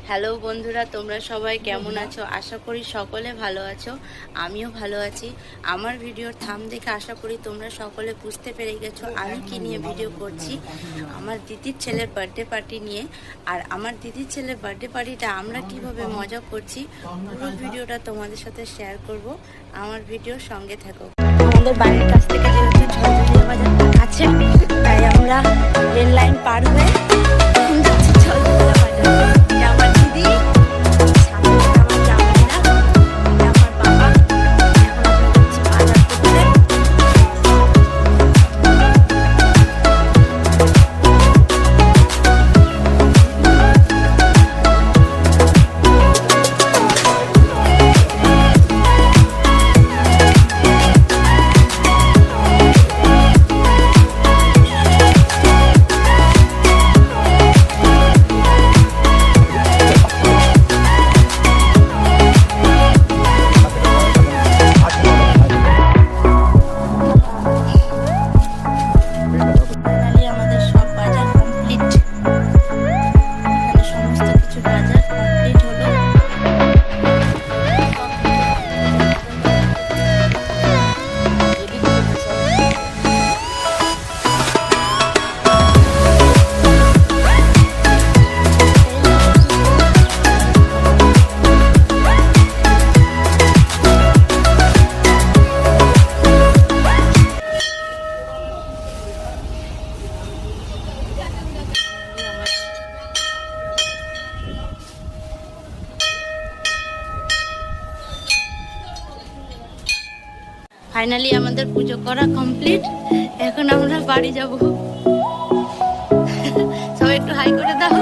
Hello বন্ধুরা, তোমরা সবাই কেমন আছো? আশা করি সকলে ভালো আছো। আমিও ভালো আছি। আমার ভিডিওর থাম দেখে আশা করি তোমরা সকলে বুঝতে পেরে গেছো আমি কি নিয়ে ভিডিও করছি। আমার দিদির ছেলের বার্থডে পার্টি নিয়ে। আর আমার দিদির ছেলের বার্থডে পার্টিটা আমরা কিভাবে মজা করছি পুরো ভিডিওটা তোমাদের সাথে শেয়ার করব। আমার ভিডিওর সঙ্গে থাকো। আমাদের বাড়ির কাছ থেকে যেহেতু ঝলঝলিয়া বাজারটা কাছে, তাই আমরা রেল লাইন পার হয়ে যাচ্ছি ঝলঝলিয়া বাজার। আমার দিদি, সামনে আমার জামাইরা, আমার বাবা। এখন আমরা যাচ্ছি বাজার করতে। ফাইনালি আমাদের সব বাজার কমপ্লিট। এখানে সমস্ত কিছু বাজার কমপ্লিট হলো। ফাইনালি আমাদের পুজো করা কমপ্লিট। এখন আমরা বাড়ি যাব। সবাই একটু হাই করে দাও।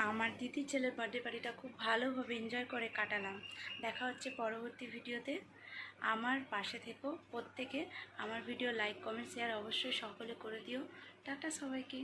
আমার দিদির ছেলের বার্থডে পার্টিটা খুব ভালোভাবে এনজয় করে কাটালাম। দেখা হচ্ছে পরবর্তী ভিডিওতে। আমার পাশে থেকো প্রত্যেকে। আমার ভিডিও লাইক কমেন্ট শেয়ার অবশ্যই সকলে করে দিও। টাটা সবাইকে।